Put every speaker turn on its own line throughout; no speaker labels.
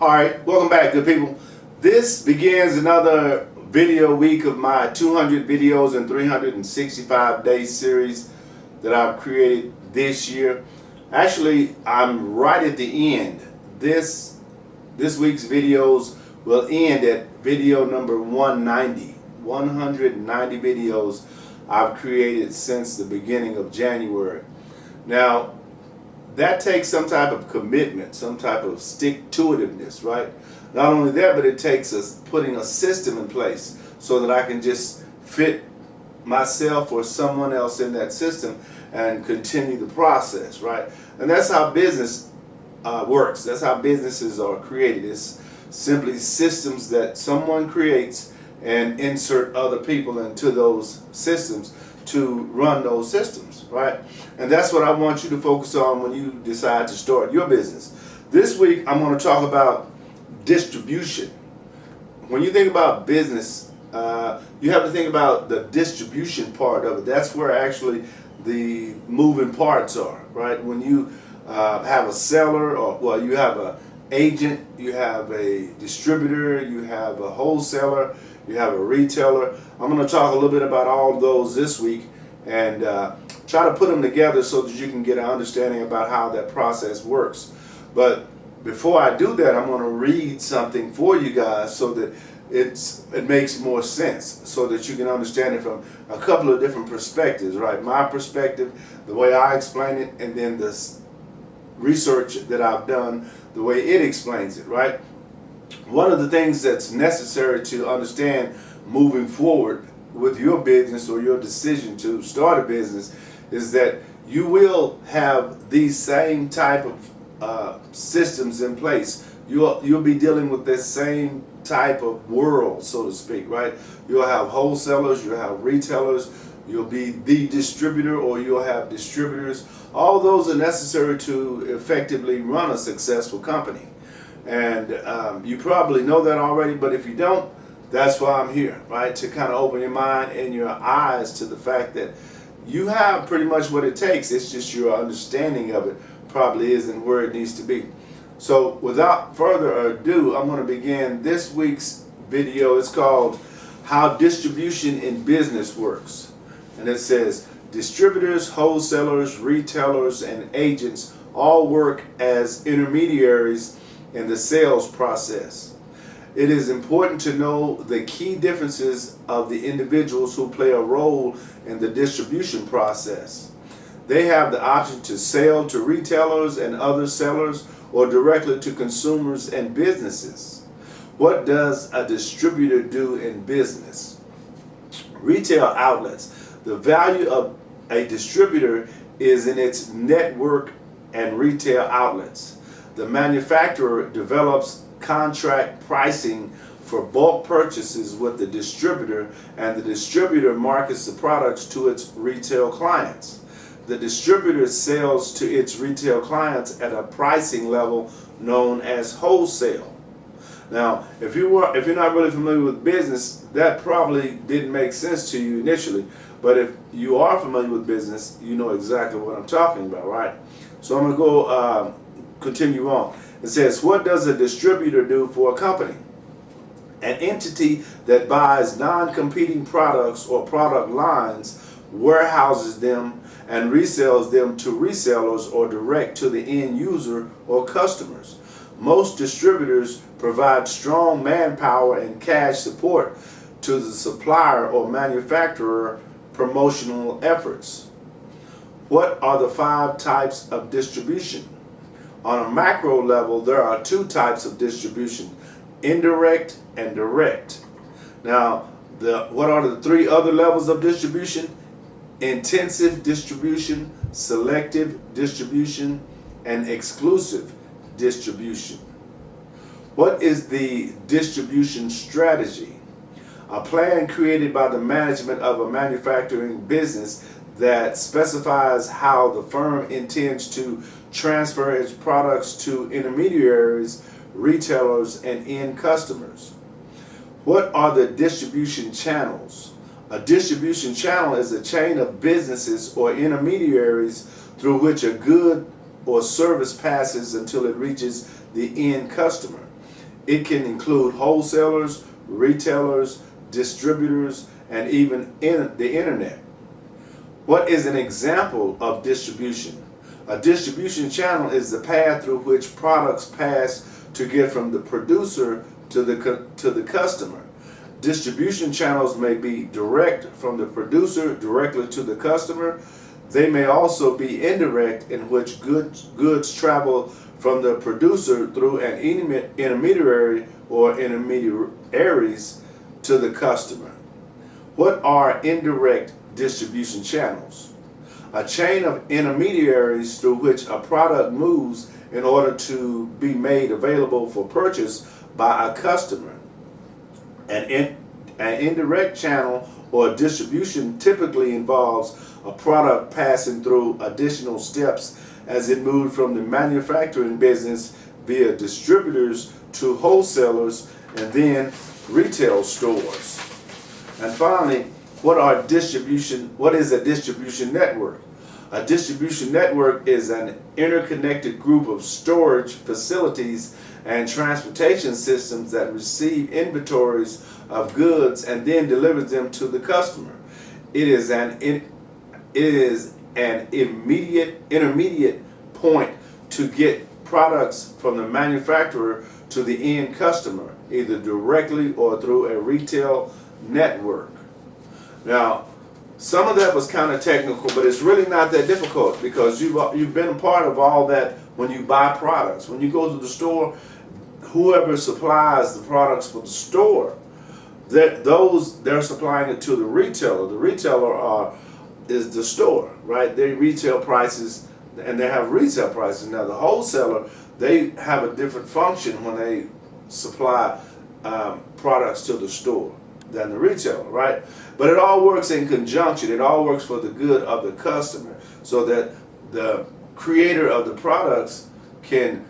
Alright, welcome back, good people. This begins another video week of my 200 videos in 365 day series that I've created this year. Actually, I'm right at the end. This week's videos will end at video number 190. 190 videos I've created since the beginning of January. Now, that takes some type of commitment, some type of stick-to-itiveness, right? Not only that, but it takes us putting a system in place so that I can just fit myself or someone else in that system and continue the process, right? And that's how business works. That's how businesses are created. It's simply systems that someone creates and insert other people into those systems to run those systems, right? And that's what I want you to focus on when you decide to start your business. This week, I'm going to talk about distribution. When you think about business, you have to think about the distribution part of it. That's where actually the moving parts are, right? When you have a seller, or you have an agent, you have a distributor, you have a wholesaler, you have a retailer. I'm going to talk a little bit about all of those this week and try to put them together so that you can get an understanding about how that process works. But before I do that, I'm going to read something for you guys so that it makes more sense, so that you can understand it from a couple of different perspectives, right? My perspective, the way I explain it, and then the research that I've done, the way it explains it, right? One of the things that's necessary to understand moving forward with your business or your decision to start a business is that you will have these same type of systems in place. You'll be dealing with this same type of world, so to speak, right? You'll have wholesalers, you'll have retailers, you'll be the distributor, or you'll have distributors. All those are necessary to effectively run a successful company. And you probably know that already, but if you don't, that's why I'm here, right? To kind of open your mind and your eyes to the fact that you have pretty much what it takes. It's just your understanding of it probably isn't where it needs to be. So without further ado, I'm going to begin this week's video. It's called How Distribution in Business Works. And it says, distributors, wholesalers, retailers, and agents all work as intermediaries in the sales process. It is important to know the key differences of the individuals who play a role in the distribution process. They have the option to sell to retailers and other sellers, or directly to consumers and businesses. What does a distributor do in business? Retail outlets. The value of a distributor is in its network and retail outlets. The manufacturer develops contract pricing for bulk purchases with the distributor, and the distributor markets the products to its retail clients. The distributor sells to its retail clients at a pricing level known as wholesale. Now, if you're not really familiar with business, that probably didn't make sense to you initially. But if you are familiar with business, you know exactly what I'm talking about, right? So I'm going to go continue on. It says, what does a distributor do for a company? An entity that buys non-competing products or product lines, warehouses them, and resells them to resellers or direct to the end user or customers. Most distributors provide strong manpower and cash support to the supplier or manufacturer promotional efforts. What are the 5 types of distribution? On a macro level, there are 2 types of distribution: indirect and direct. Now, what are the 3 other levels of distribution? Intensive distribution, selective distribution, and exclusive distribution. What is the distribution strategy? A plan created by the management of a manufacturing business that specifies how the firm intends to transfer its products to intermediaries, retailers, and end customers. What are the distribution channels? A distribution channel is a chain of businesses or intermediaries through which a good or service passes until it reaches the end customer. It can include wholesalers, retailers, distributors, and even the internet. What is an example of distribution? A distribution channel is the path through which products pass to get from the producer to the customer. Distribution channels may be direct from the producer directly to the customer. They may also be indirect, in which goods travel from the producer through an intermediary or intermediaries to the customer. What are indirect distribution channels? A chain of intermediaries through which a product moves in order to be made available for purchase by a customer. An indirect channel or distribution typically involves a product passing through additional steps as it moved from the manufacturing business via distributors to wholesalers and then retail stores. And finally, what is a distribution network? A distribution network is an interconnected group of storage facilities and transportation systems that receive inventories of goods and then delivers them to the customer. It is an intermediate point to get products from the manufacturer to the end customer, either directly or through a retail network. Now, some of that was kind of technical, but it's really not that difficult because you've been a part of all that when you buy products. When you go to the store, whoever supplies the products for the store, they're supplying it to the retailer. The retailer is the store, right? They retail prices and they have retail prices. Now the wholesaler, they have a different function when they supply products to the store than the retailer, right? But it all works in conjunction. It all works for the good of the customer, so that the creator of the products can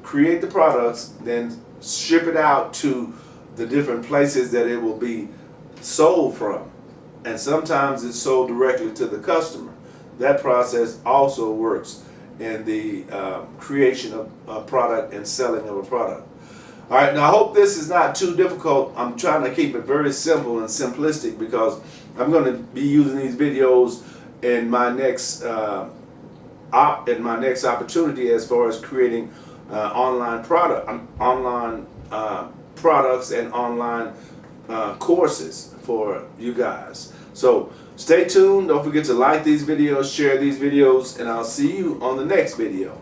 create the products, then ship it out to the different places that it will be sold from. And sometimes it's sold directly to the customer. That process also works in the creation of a product and selling of a product. All right, now I hope this is not too difficult. I'm trying to keep it very simple and simplistic because I'm going to be using these videos in my next opportunity as far as creating online products and online courses for you guys. So stay tuned. Don't forget to like these videos, share these videos, and I'll see you on the next video.